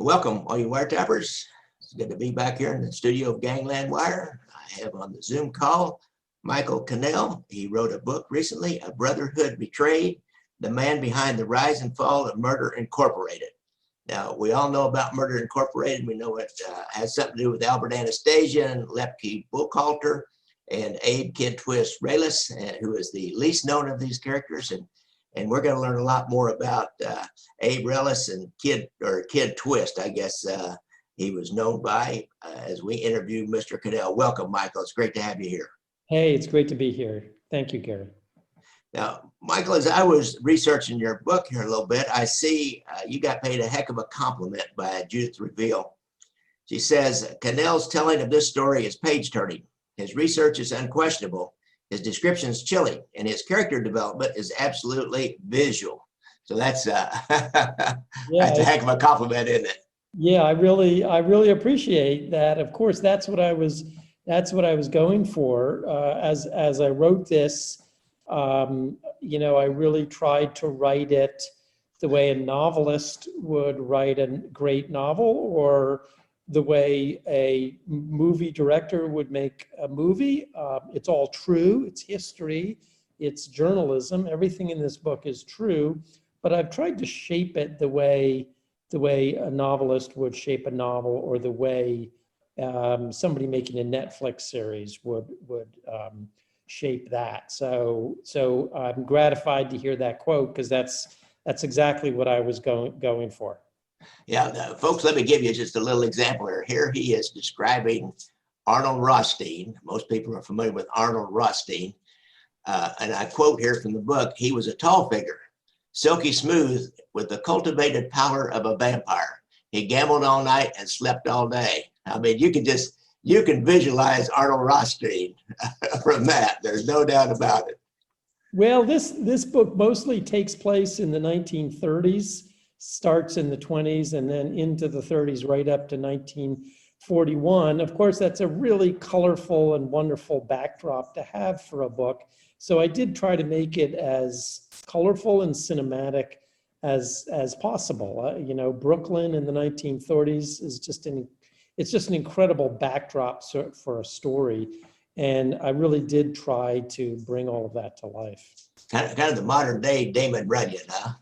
Welcome, all you wiretappers. It's good to be back here in the studio of Gangland Wire. I have on the Zoom call Michael Cannell. He wrote a book recently, A Brotherhood Betrayed, the man behind the rise and fall of Murder Incorporated. Now, we all know about Murder Incorporated. We know it has something to do with Albert Anastasia and Lepke Buchalter and Abe Kid Twist Reles, who is the least known of these characters. And we're going to learn a lot more about Abe Reles and Kid Twist, I guess he was known by, as we interview Mr. Cannell. Welcome, Michael. It's great to have you here. Hey, it's great to be here. Thank you, Gary. Now, Michael, as I was researching your book here a little bit, I see you got paid a heck of a compliment by Judith Reveal. She says, Cannell's telling of this story is page-turning. His research is unquestionable. His description is chilling, and his character development is absolutely visual. So that's that's a heck of a compliment, isn't it? Yeah, I really appreciate that. Of course, that's what I was going for. As I wrote this, you know, I really tried to write it the way a novelist would write a great novel, or the way a movie director would make a movie. It's all true, it's history, it's journalism. Everything in this book is true, but I've tried to shape it the way a novelist would shape a novel, or the way somebody making a Netflix series would shape that. So I'm gratified to hear that quote, because that's exactly what I was going for. Yeah, folks, let me give you just a little example here. Here he is describing Arnold Rothstein. Most people are familiar with Arnold Rothstein. And I quote here from the book, he was a tall figure, silky smooth, with the cultivated pallor of a vampire. He gambled all night and slept all day. I mean, you can visualize Arnold Rothstein from that. There's no doubt about it. Well, this book mostly takes place in the 1930s. Starts in the 20s and then into the 30s, right up to 1941. Of course, that's a really colorful and wonderful backdrop to have for a book. So I did try to make it as colorful and cinematic as possible. You know, Brooklyn in the 1930s is just an incredible backdrop for a story. And I really did try to bring all of that to life. Kind of the modern day Damon Runyon, huh?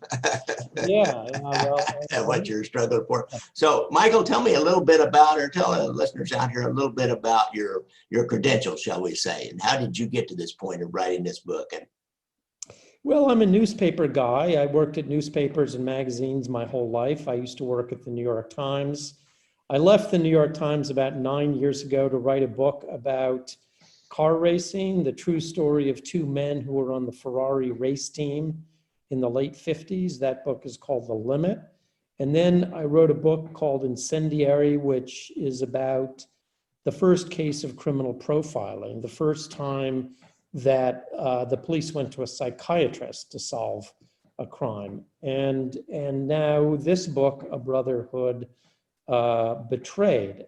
Yeah. What you're struggling for. So, Michael, tell me a little bit about, or tell the listeners out here a little bit about your credentials, shall we say, and how did you get to this point of writing this book? Well, I'm a newspaper guy. I worked at newspapers and magazines my whole life. I used to work at the New York Times. I left the New York Times about 9 years ago to write a book about car racing, the true story of two men who were on the Ferrari race team in the late 50s. That book is called The Limit. And then I wrote a book called Incendiary, which is about the first case of criminal profiling, the first time that the police went to a psychiatrist to solve a crime. And now this book, A Brotherhood Betrayed.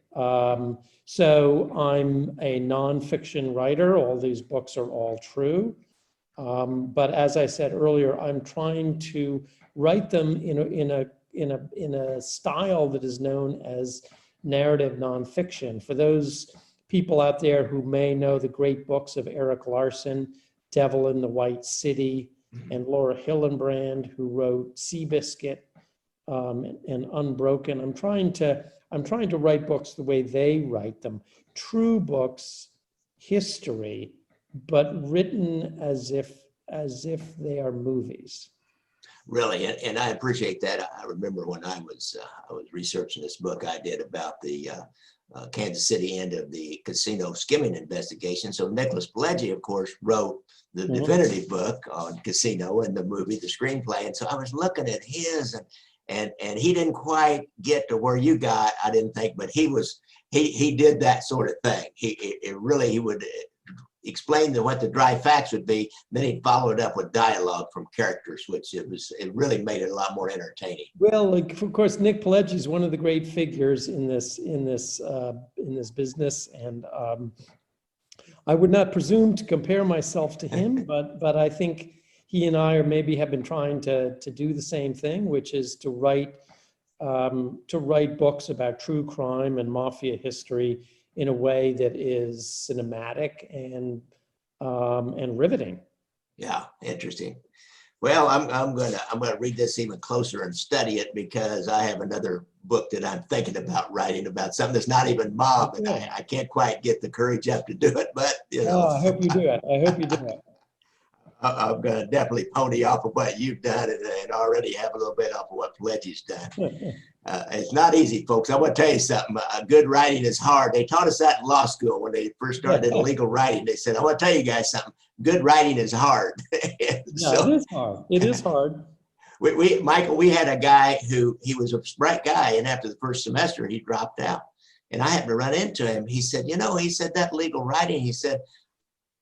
So I'm a nonfiction writer. All these books are all true. But as I said earlier, I'm trying to write them in a style that is known as narrative nonfiction. For those people out there who may know the great books of Eric Larson, Devil in the White City, and Laura Hillenbrand, who wrote Seabiscuit, and Unbroken. I'm trying to write books the way they write them. True books, history, but written as if they are movies. Really, and I appreciate that. I remember when I was researching this book I did about the Kansas City end of the casino skimming investigation. So Nicholas Pileggi, of course, wrote the definitive book on casino and the movie, the screenplay. And so I was looking at his, and he didn't quite get to where you got, I didn't think, but he did that sort of thing. He would explain what the dry facts would be, then he'd follow it up with dialogue from characters, which it really made it a lot more entertaining. Well, like, of course, Nick Pileggi is one of the great figures in this business, and I would not presume to compare myself to him, but I think he and I have been trying to do the same thing, which is to write to write books about true crime and mafia history in a way that is cinematic and riveting. Yeah, interesting. Well, I'm gonna read this even closer and study it because I have another book that I'm thinking about writing about something that's not even mob, and Okay. I can't quite get the courage up to do it. But you know, I hope you do it. I hope you do it. I'm gonna definitely pony off of what you've done and already have a little bit off of what Pledgy's done. It's not easy, folks. I want to tell you something. Good writing is hard. They taught us that in law school when they first started legal writing. They said, I want to tell you guys something. Good writing is hard. Yeah, So, it is hard. It is hard. Michael, we had a guy he was a bright guy, and after the first semester, he dropped out. And I happened to run into him. He said, he said that legal writing, he said,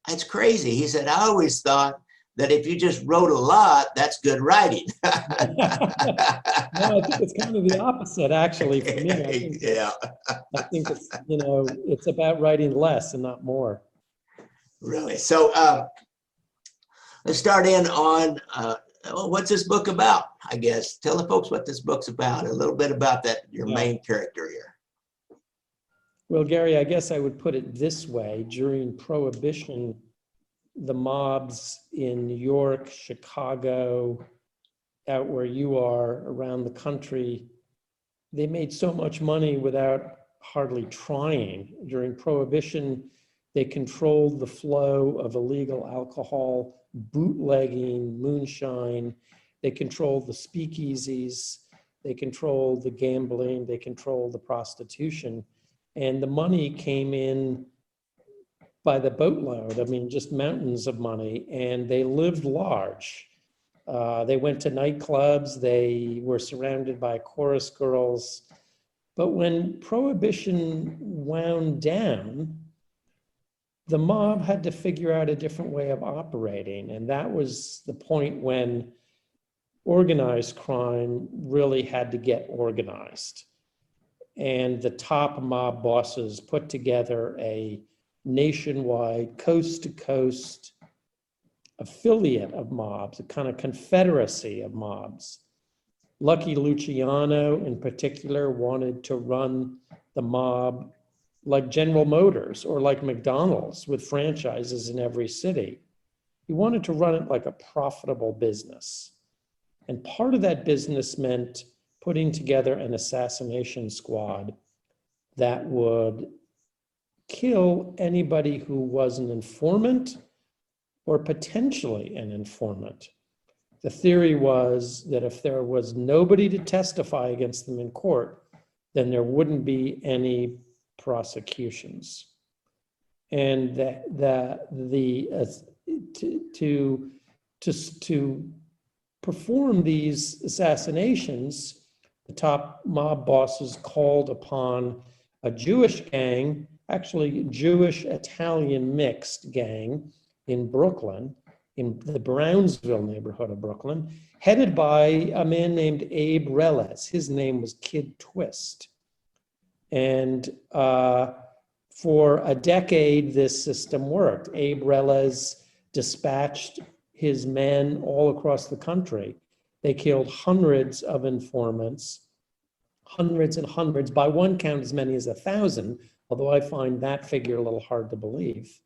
that's crazy. He said, I always thought that if you just wrote a lot, that's good writing. No, I think it's kind of the opposite, actually, for me. I think it's, it's about writing less and not more. Really? So let's start in on what's this book about, I guess. Tell the folks what this book's about, a little bit about your main character here. Well, Gary, I guess I would put it this way. During Prohibition, the mobs in New York, Chicago, out where you are, around the country, they made so much money without hardly trying. During Prohibition, they controlled the flow of illegal alcohol, bootlegging, moonshine. They controlled the speakeasies. They controlled the gambling. They controlled the prostitution. And the money came in by the boatload. I mean, just mountains of money. And they lived large. They went to nightclubs. They were surrounded by chorus girls. But when Prohibition wound down, the mob had to figure out a different way of operating. And that was the point when organized crime really had to get organized. And the top mob bosses put together a nationwide, coast-to-coast affiliate of mobs, a kind of confederacy of mobs. Lucky Luciano, in particular, wanted to run the mob like General Motors or like McDonald's, with franchises in every city. He wanted to run it like a profitable business. And part of that business meant putting together an assassination squad that would kill anybody who was an informant or potentially an informant. The theory was that if there was nobody to testify against them in court, then there wouldn't be any prosecutions. And to perform these assassinations, the top mob bosses called upon a Jewish gang, actually Jewish Italian mixed gang in Brooklyn, in the Brownsville neighborhood of Brooklyn, headed by a man named Abe Reles. His name was Kid Twist. And for a decade, this system worked. Abe Reles dispatched his men all across the country. They killed hundreds of informants, hundreds and hundreds, by one count as many as 1,000, although I find that figure a little hard to believe.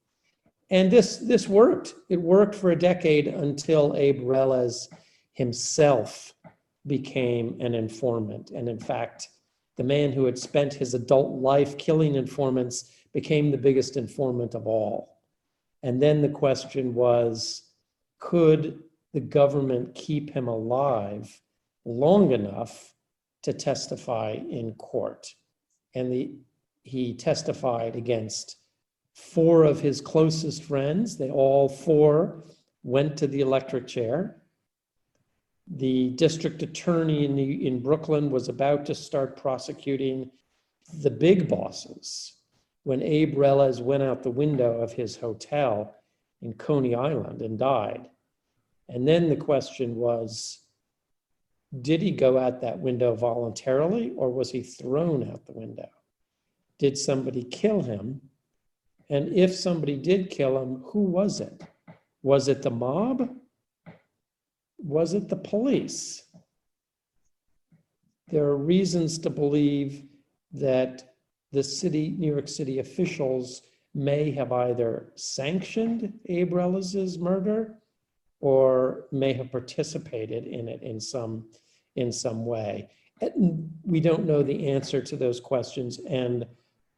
And this worked. It worked for a decade until Abe Reles himself became an informant. And in fact, the man who had spent his adult life killing informants became the biggest informant of all. And then the question was, could the government keep him alive long enough to testify in court? And he testified against 4 of his closest friends. They all 4 went to the electric chair. The district attorney in Brooklyn was about to start prosecuting the big bosses when Abe Reles went out the window of his hotel in Coney Island and died. And then the question was, did he go out that window voluntarily, or was he thrown out the window? Did somebody kill him? And if somebody did kill him, who was it? Was it the mob? Was it the police? there are reasons to believe that the New York City officials may have either sanctioned Abe Reles' murder or may have participated in it in some way. And we don't know the answer to those questions, and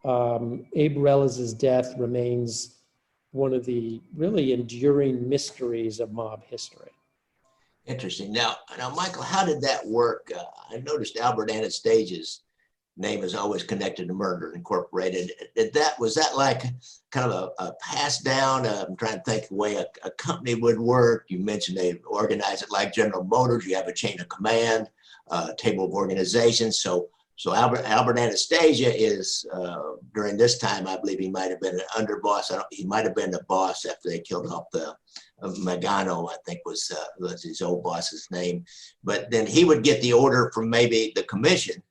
Abe Reles' death remains one of the really enduring mysteries of mob history. Interesting. Now, Michael, how did that work? I noticed Albert Anastasia's name is always connected to Murder Incorporated. Was that like kind of a pass down? I'm trying to think the way a company would work. You mentioned they organize it like General Motors. You have a chain of command, table of organizations. So Albert Anastasia is during this time, I believe he might have been an underboss. He might have been the boss after they killed off the Magano, I think was his old boss's name. But then he would get the order from maybe the commission,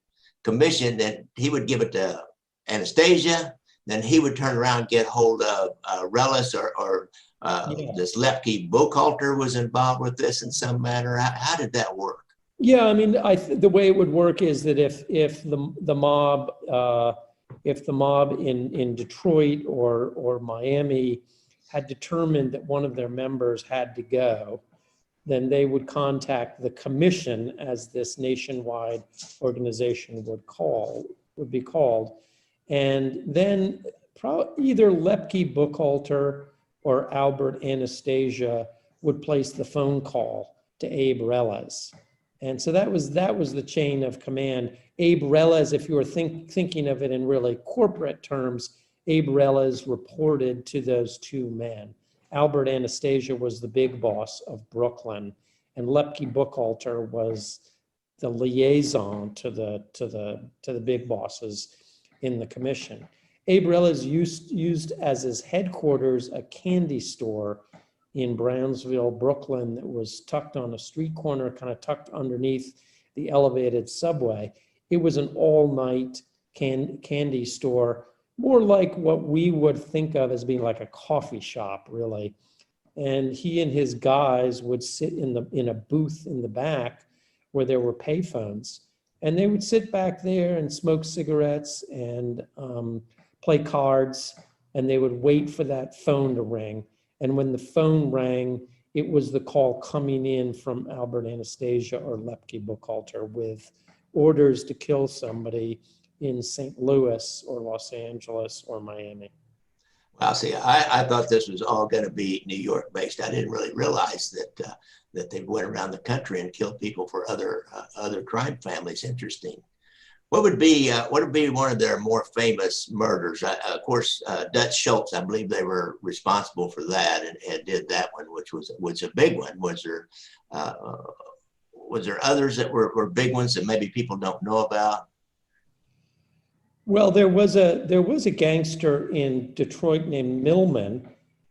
then he would give it to Anastasia, then he would turn around and get hold of Reles or this Lepke Buchalter was involved with this in some manner. How did that work? Yeah, I mean, the way it would work is that if the mob in Detroit or Miami had determined that one of their members had to go, then they would contact the commission, as this nationwide organization would be called, and then either Lepke Buchalter or Albert Anastasia would place the phone call to Abe Reles. And so that was the chain of command. Abe Reles, if you were thinking of it in really corporate terms, Abe Reles reported to those two men. Albert Anastasia was the big boss of Brooklyn, and Lepke Buchalter was the liaison to the big bosses in the commission. Abe Reles used as his headquarters a candy store in Brownsville, Brooklyn, that was tucked on a street corner, kind of tucked underneath the elevated subway. It was an all-night candy store, more like what we would think of as being like a coffee shop, really. And he and his guys would sit in a booth in the back where there were payphones, and they would sit back there and smoke cigarettes and play cards, and they would wait for that phone to ring. And when the phone rang, it was the call coming in from Albert Anastasia or Lepke Buchalter with orders to kill somebody in St. Louis or Los Angeles or Miami. Well, see, I thought this was all going to be New York based. I didn't really realize that they went around the country and killed people for other crime families. Interesting. What would be one of their more famous murders? Of course, Dutch Schultz. I believe they were responsible for that and did that one, which was a big one. Was there others that were big ones that maybe people don't know about? Well, there was a gangster in Detroit named Millman,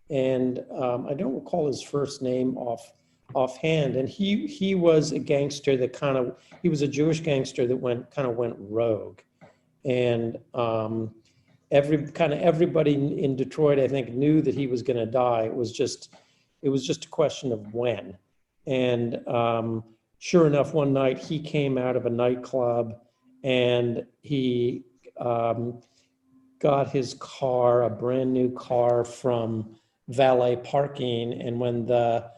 and I don't recall his first name offhand. And he was a gangster that he was a Jewish gangster that went rogue, and everybody in Detroit, I think, knew that he was going to die. It was just a question of when. And sure enough, one night he came out of a nightclub and he got his car, a brand new car, from valet parking. And when the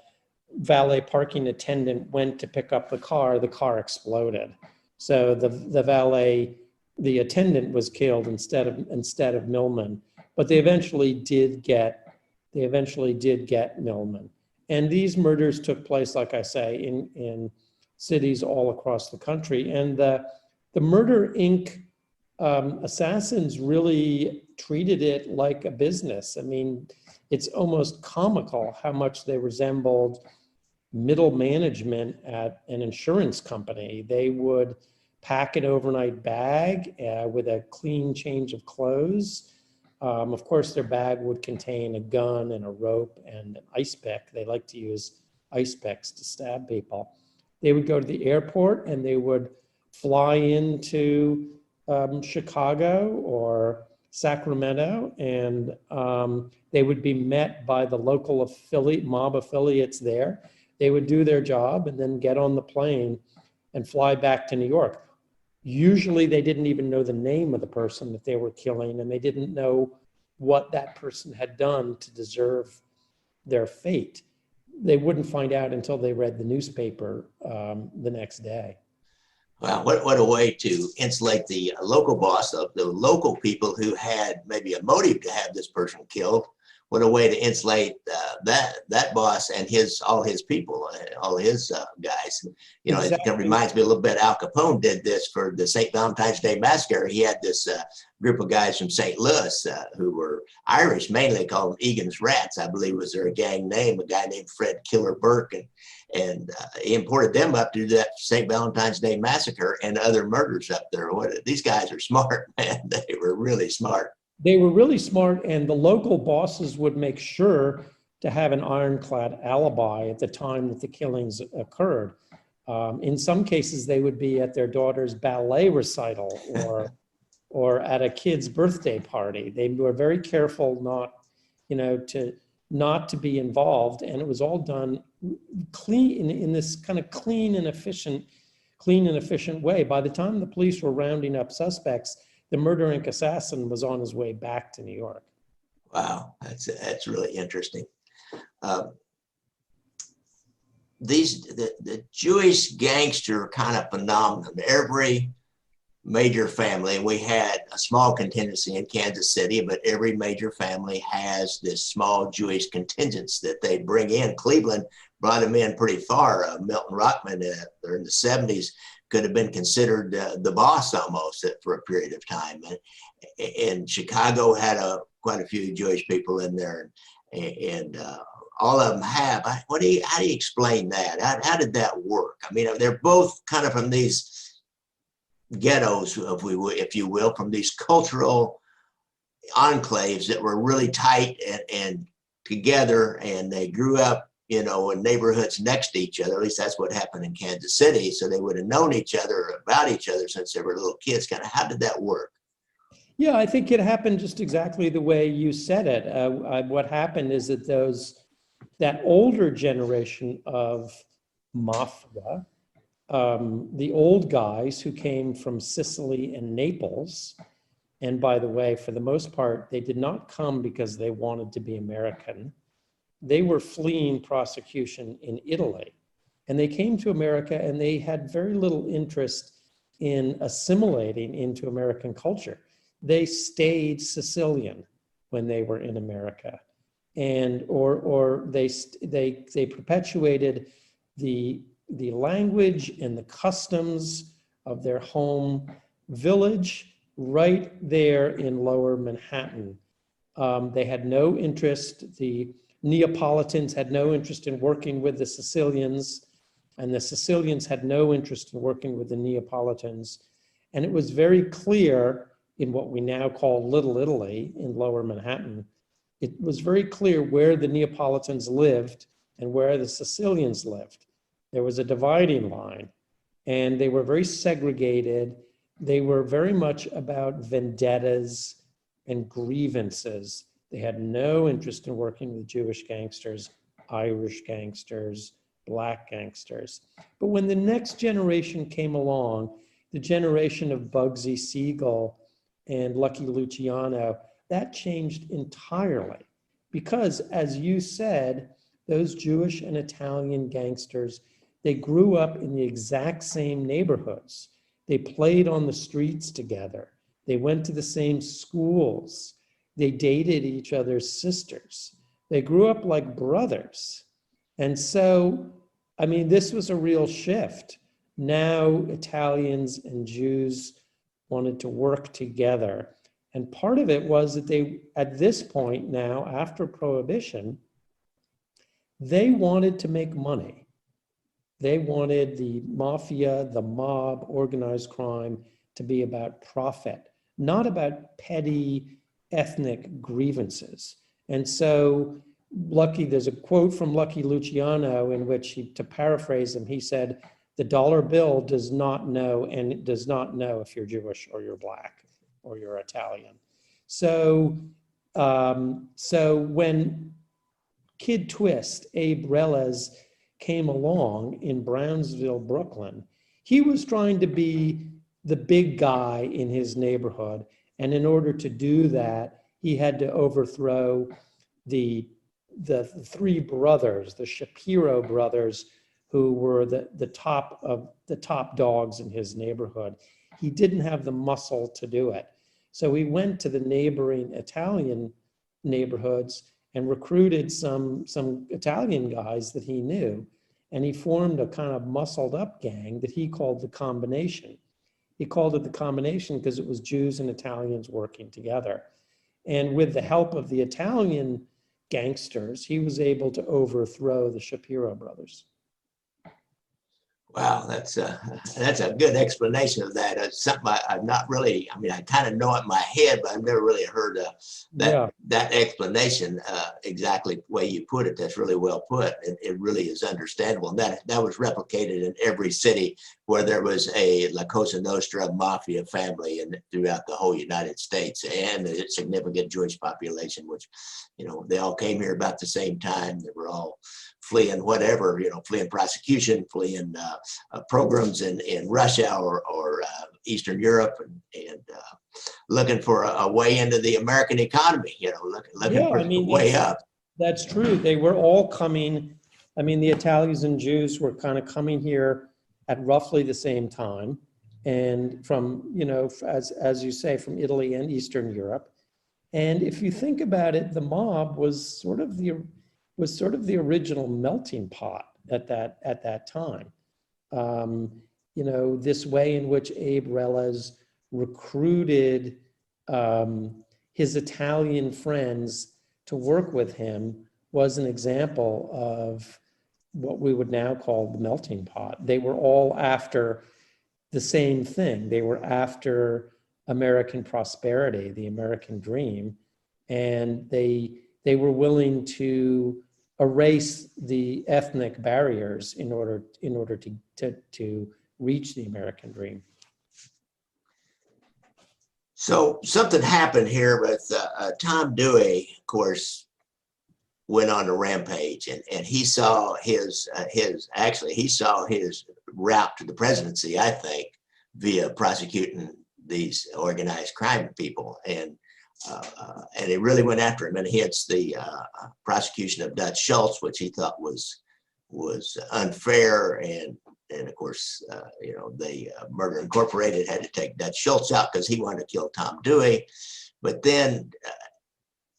valet parking attendant went to pick up the car exploded. So the attendant was killed instead of Millman. But they eventually did get Millman. And these murders took place, like I say, in cities all across the country. And the Murder Inc. Assassins really treated it like a business. I mean, it's almost comical how much they resembled middle management at an insurance company. They would pack an overnight bag with a clean change of clothes. Of course, their bag would contain a gun and a rope and an ice pick. They like to use ice picks to stab people. They would go to the airport and they would fly into Chicago or Sacramento, and they would be met by the local mob affiliates there. They would do their job and then get on the plane and fly back to New York. Usually they didn't even know the name of the person that they were killing, and they didn't know what that person had done to deserve their fate. They wouldn't find out until they read the newspaper the next day. Well, what a way to insulate the local boss of the local people who had maybe a motive to have this person killed. What a way to insulate that boss and all his people, all his guys. You know, It kind of reminds me a little bit. Al Capone did this for the St. Valentine's Day Massacre. He had this group of guys from St. Louis who were Irish, mainly called them Egan's Rats, I believe was their gang name. A guy named Fred Killer Burke, and he imported them up to do that St. Valentine's Day Massacre and other murders up there. These guys are smart, man. They were really smart. They were really smart, and the local bosses would make sure to have an ironclad alibi at the time that the killings occurred. In some cases, they would be at their daughter's ballet recital or at a kid's birthday party. They were very careful not to be involved, and it was all done clean in this kind of clean and efficient way. By the time the police were rounding up suspects, the murder inc assassin was on his way back to New York. Wow, that's really interesting. The Jewish gangster kind of phenomenon. Every major family, and we had a small contingency in Kansas City, but every major family has this small Jewish contingents that they bring in. Cleveland brought them in pretty far. Milton Rockman, there in the 70s, could have been considered the boss almost for a period of time. And Chicago had quite a few Jewish people in there, and all of them have. How do you explain that? How did that work? I mean, they're both kind of from these ghettos, if you will, from these cultural enclaves that were really tight and together, and they grew up, in neighborhoods next to each other. At least that's what happened in Kansas City. So they would have known each other, about each other, since they were little kids. Kind of, how did that work? Yeah, I think it happened just exactly the way you said it. What happened is that older generation of Mafia, the old guys who came from Sicily and Naples, and by the way, for the most part, they did not come because they wanted to be American. They were fleeing prosecution in Italy, and they came to America, and they had very little interest in assimilating into American culture. They stayed Sicilian when they were in America, and or they perpetuated the language and the customs of their home village right there in Lower Manhattan. They had no interest. The Neapolitans had no interest in working with the Sicilians, and the Sicilians had no interest in working with the Neapolitans. And it was very clear in what we now call Little Italy in Lower Manhattan, it was very clear where the Neapolitans lived and where the Sicilians lived. There was a dividing line, and they were very segregated. They were very much about vendettas and grievances. They had no interest in working with Jewish gangsters, Irish gangsters, Black gangsters. But when the next generation came along, the generation of Bugsy Siegel and Lucky Luciano, that changed entirely. Because, as you said, those Jewish and Italian gangsters, they grew up in the exact same neighborhoods. They played on the streets together. They went to the same schools. They dated each other's sisters. They grew up like brothers. And so, I mean, this was a real shift. Now Italians and Jews wanted to work together. And part of it was that they, at this point now, after Prohibition, they wanted to make money. They wanted the mafia, the mob, organized crime to be about profit, not about petty ethnic grievances. And so there's a quote from Lucky Luciano in which to paraphrase him, he said, "The dollar bill does not know, and it does not know if you're Jewish or you're Black or you're Italian." So when Kid Twist, Abe Reles, came along in Brownsville, Brooklyn, he was trying to be the big guy in his neighborhood. And in order to do that, he had to overthrow the three brothers, the Shapiro brothers, who were the top dogs in his neighborhood. He didn't have the muscle to do it. So he went to the neighboring Italian neighborhoods and recruited some Italian guys that he knew. And he formed a kind of muscled up gang that he called the Combination. He called it the Combination because it was Jews and Italians working together. And with the help of the Italian gangsters, he was able to overthrow the Shapiro brothers. Wow, that's a good explanation of that. It's something I've not really, I mean, I kind of know it in my head, but I've never really heard that explanation exactly the way you put it. That's really well put. It really is understandable. And that was replicated in every city where there was a La Cosa Nostra mafia family and throughout the whole United States, and a significant Jewish population, which, you know, they all came here about the same time. They were all fleeing whatever, you know, fleeing prosecution, fleeing programs in Russia or Eastern Europe, and looking for a way into the American economy, you know, looking for a way up. That's true. They were all coming. I mean, the Italians and Jews were kind of coming here at roughly the same time. And from, you know, as you say, from Italy and Eastern Europe. And if you think about it, the mob was sort of the original melting pot at that time. You know, this way in which Abe Reles recruited his Italian friends to work with him was an example of what we would now call the melting pot. They were all after the same thing. They were after American prosperity, the American dream, and they were willing to erase the ethnic barriers in order to reach the American dream. So something happened here with Tom Dewey, of course, went on a rampage, and he saw his route to the presidency, I think, via prosecuting these organized crime people, and he really went after him. And he had the prosecution of Dutch Schultz, which he thought was unfair, and of course, you know, they Murder Incorporated had to take Dutch Schultz out because he wanted to kill Tom Dewey. But then,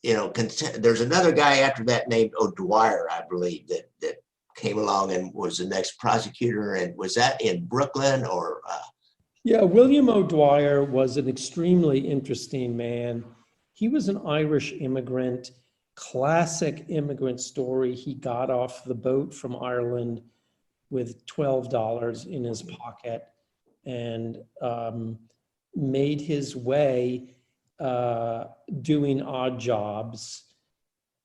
you know, there's another guy after that named O'Dwyer, I believe, that came along and was the next prosecutor. And was that in Brooklyn or? Yeah, William O'Dwyer was an extremely interesting man. He was an Irish immigrant, classic immigrant story. He got off the boat from Ireland with $12 in his pocket and made his way doing odd jobs,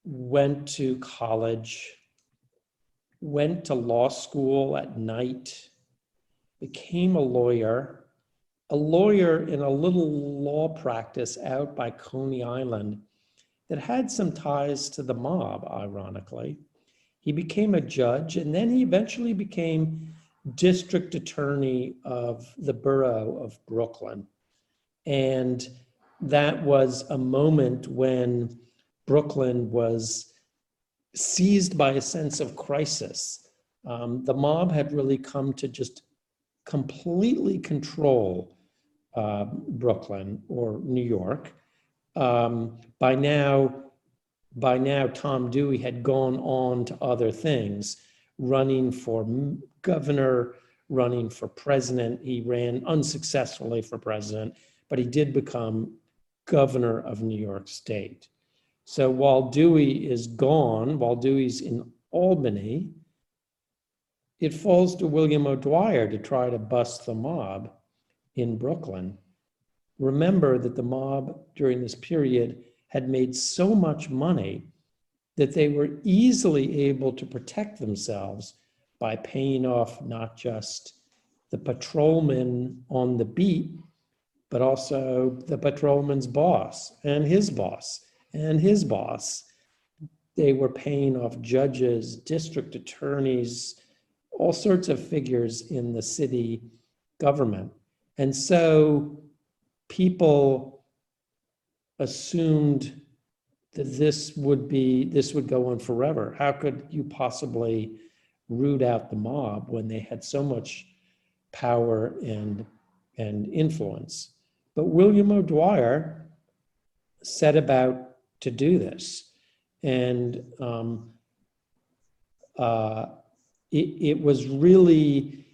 went to college, went to law school at night, became a lawyer in a little law practice out by Coney Island that had some ties to the mob, ironically. He became a judge, and then he eventually became district attorney of the borough of Brooklyn. And that was a moment when Brooklyn was seized by a sense of crisis. The mob had really come to just completely control Brooklyn or New York. By now, Tom Dewey had gone on to other things, running for governor, running for president. He ran unsuccessfully for president, but he did become governor of New York State. So while Dewey is gone, while Dewey's in Albany, it falls to William O'Dwyer to try to bust the mob in Brooklyn. Remember that the mob during this period had made so much money that they were easily able to protect themselves by paying off not just the patrolman on the beat, but also the patrolman's boss and his boss and his boss. They were paying off judges, district attorneys, all sorts of figures in the city government. And so people assumed that this would go on forever. How could you possibly root out the mob when they had so much power and influence? But William O'Dwyer set about to do this. And it was really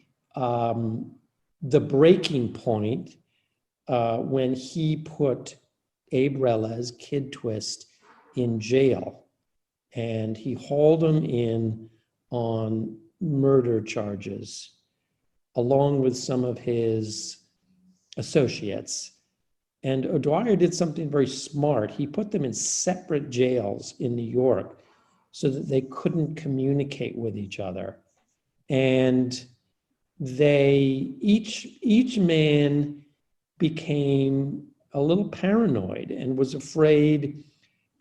the breaking point when he put Abe Reles, Kid Twist, in jail. And he hauled him in on murder charges, along with some of his associates. And O'Dwyer did something very smart. He put them in separate jails in New York so that they couldn't communicate with each other. And each man became a little paranoid and was afraid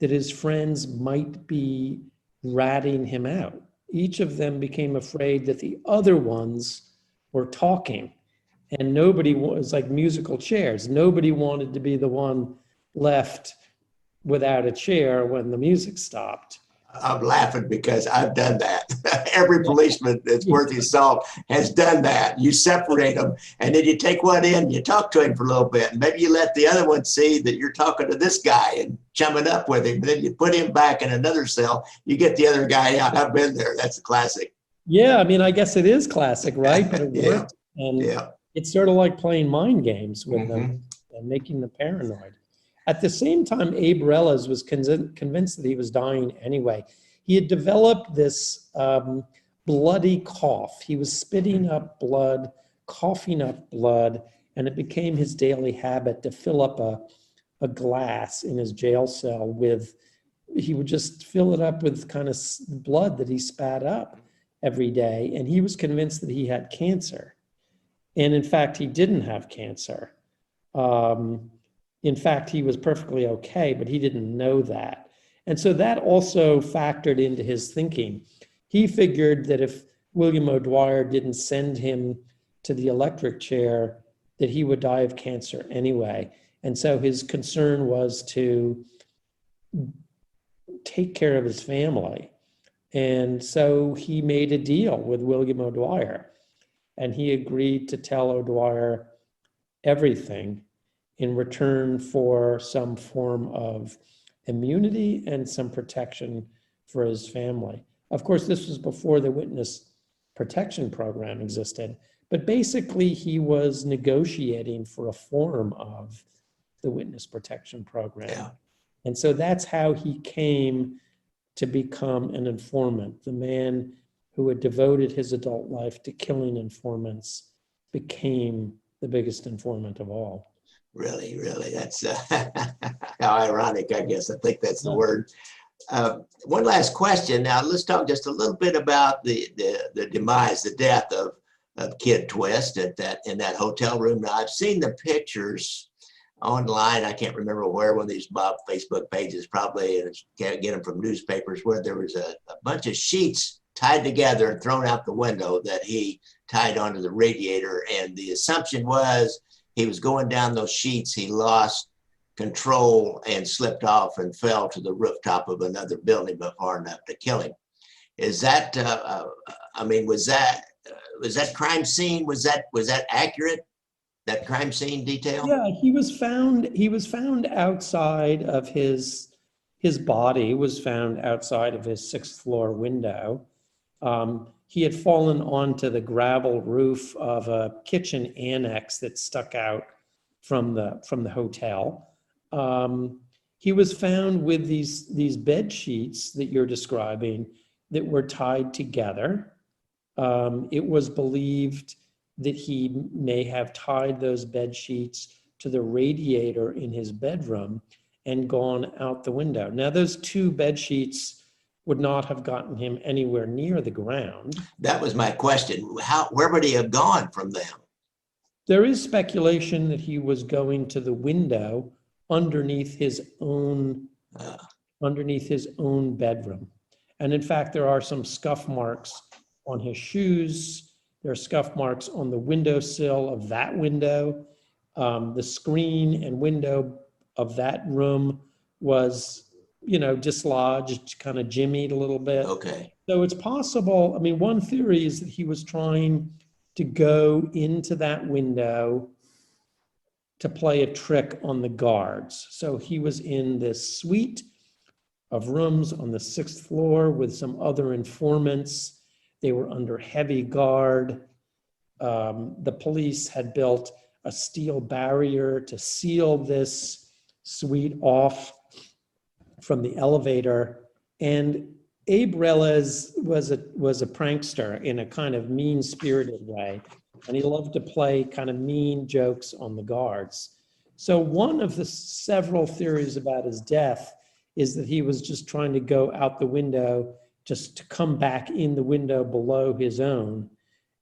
that his friends might be ratting him out. Each of them became afraid that the other ones were talking, and nobody was like musical chairs. Nobody wanted to be the one left without a chair when the music stopped. I'm laughing because I've done that. Every policeman that's worth his salt has done that. You separate them, and then you take one in, you talk to him for a little bit, and maybe you let the other one see that you're talking to this guy and chumming up with him. And then you put him back in another cell. You get the other guy out. I've been there. That's a classic. Yeah, I mean, I guess it is classic, right? But it worked. And yeah. It's sort of like playing mind games with them and making them paranoid. At the same time, Abe Reles was convinced that he was dying anyway. He had developed this bloody cough. He was spitting up blood, coughing up blood, and it became his daily habit to fill up a glass in his jail cell he would just fill it up with kind of blood that he spat up every day. And he was convinced that he had cancer. And in fact, he didn't have cancer. In fact, he was perfectly okay, but he didn't know that. And so that also factored into his thinking. He figured that if William O'Dwyer didn't send him to the electric chair, that he would die of cancer anyway. And so his concern was to take care of his family. And so he made a deal with William O'Dwyer, and he agreed to tell O'Dwyer everything in return for some form of immunity and some protection for his family. Of course, this was before the witness protection program existed, but basically he was negotiating for a form of the witness protection program. Yeah. And so that's how he came to become an informant. The man who had devoted his adult life to killing informants became the biggest informant of all. Really, that's how ironic, I guess. I think that's the word. One last question. Now, let's talk just a little bit about the demise, the death of Kid Twist in that hotel room. Now, I've seen the pictures online. I can't remember where, one of these Bob Facebook pages probably, and can't get them from newspapers, where there was a bunch of sheets tied together and thrown out the window that he tied onto the radiator. And the assumption was he was going down those sheets, he lost control and slipped off and fell to the rooftop of another building, but far enough to kill him. Is that, was that crime scene, was that accurate? That crime scene detail? Yeah, he was found outside of his body was found outside of his 6th floor window. He had fallen onto the gravel roof of a kitchen annex that stuck out from the hotel. He was found with these bed sheets that you're describing that were tied together. It was believed that he may have tied those bed sheets to the radiator in his bedroom and gone out the window. Now, those 2 bed sheets would not have gotten him anywhere near the ground. That was my question. Where would he have gone from them? There is speculation that he was going to the window underneath his own bedroom. And in fact, there are some scuff marks on his shoes. There are scuff marks on the windowsill of that window. The screen and window of that room was, dislodged, kind of jimmied a little bit. Okay. So it's possible. I mean, one theory is that he was trying to go into that window to play a trick on the guards. So he was in this suite of rooms on the 6th floor with some other informants. They were under heavy guard. The police had built a steel barrier to seal this suite off from the elevator. And Abe Reles was a prankster in a kind of mean-spirited way. And he loved to play kind of mean jokes on the guards. So one of the several theories about his death is that he was just trying to go out the window, just to come back in the window below his own,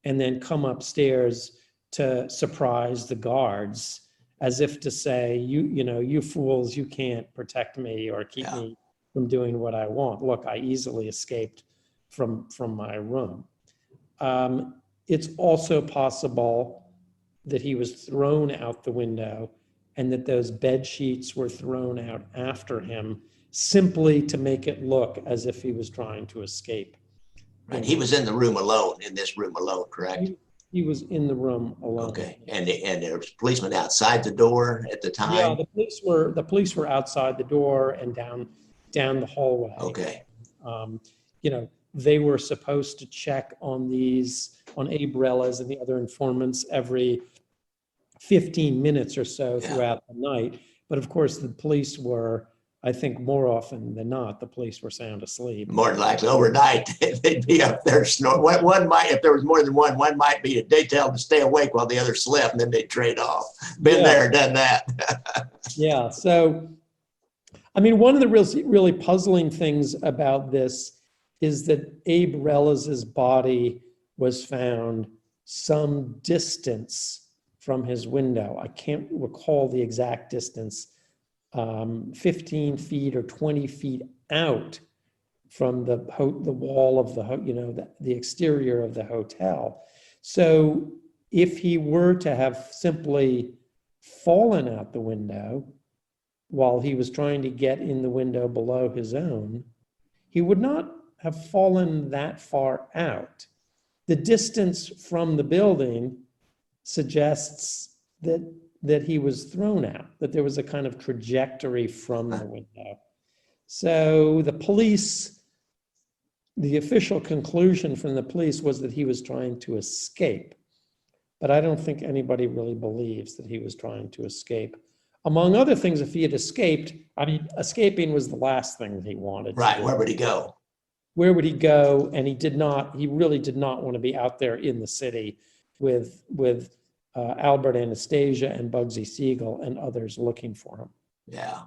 and then come upstairs to surprise the guards, as if to say, you fools, you can't protect me or keep me from doing what I want. Look, I easily escaped from my room. It's also possible that he was thrown out the window and that those bed sheets were thrown out after him simply to make it look as if he was trying to escape. Right. He was in the room alone, in this room alone, correct? He was in the room alone. Okay. And there was policemen outside the door at the time? Yeah, the police were outside the door and down the hallway. Okay. They were supposed to check on Abe Reles and the other informants every 15 minutes or so throughout the night. But of course, the police were, I think more often than not, the police were sound asleep. More than likely overnight, they'd be up there snoring. One might, if there was more than one might be they tell them to stay awake while the other slept, and then they'd trade off. Been there, done that. Yeah. So, I mean, one of the really puzzling things about this is that Abe Reles's body was found some distance from his window. I can't recall the exact distance, 15 feet or 20 feet out from the wall of the exterior of the hotel. So if he were to have simply fallen out the window while he was trying to get in the window below his own, he would not have fallen that far out. The distance from the building suggests that he was thrown out, that there was a kind of trajectory from the window. So the official conclusion from the police was that he was trying to escape. But I don't think anybody really believes that he was trying to escape. Among other things, if he had escaped, I mean, escaping was the last thing that he wanted. Right, where would he go? Where would he go? And he really did not want to be out there in the city with Albert Anastasia and Bugsy Siegel and others looking for him. Yeah.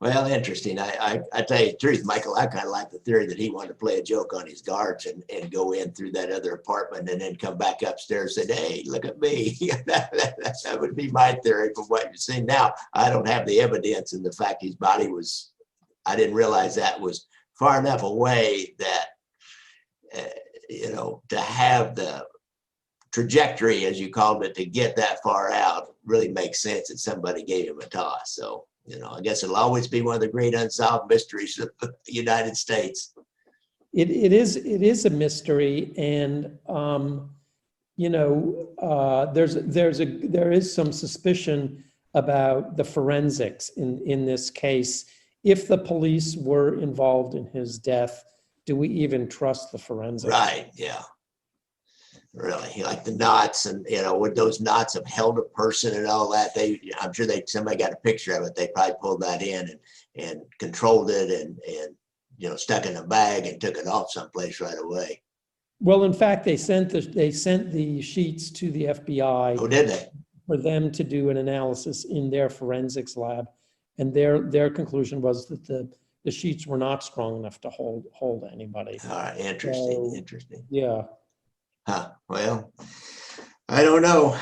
Well, interesting. I tell you the truth, Michael, I kind of like the theory that he wanted to play a joke on his guards and go in through that other apartment and then come back upstairs and say, hey, look at me. That would be my theory from what you've seen. Now, I don't have the evidence, and the fact his body was, I didn't realize that was far enough away that, to have the trajectory, as you called it, to get that far out really makes sense that somebody gave him a toss. So, I guess it'll always be one of the great unsolved mysteries of the United States. It is a mystery, and there is some suspicion about the forensics in this case. If the police were involved in his death, do we even trust the forensics? Right. Yeah. Really, like the knots, and would those knots have held a person and all that? I'm sure somebody got a picture of it. They probably pulled that in and controlled it and stuck in a bag and took it off someplace right away. Well, in fact, they sent the sheets to the FBI. Oh, did they? For them to do an analysis in their forensics lab, and their conclusion was that the sheets were not strong enough to hold anybody. All right, interesting. Yeah. Well, I don't know.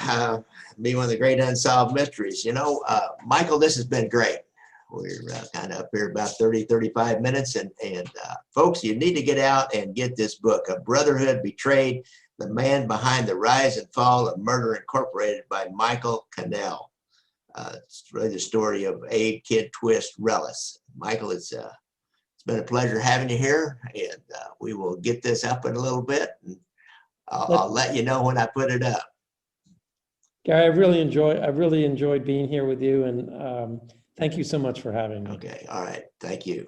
Be one of the great unsolved mysteries. Michael, this has been great. We're kind of up here about 35 minutes. And folks, you need to get out and get this book, A Brotherhood Betrayed, The Man Behind the Rise and Fall of Murder Incorporated by Michael Cannell. It's really the story of Abe Kid Twist Reles. Michael, it's been a pleasure having you here, and we will get this up in a little bit, and I'll let you know when I put it up. Gary, I really enjoyed being here with you, and thank you so much for having me. Okay, all right, thank you.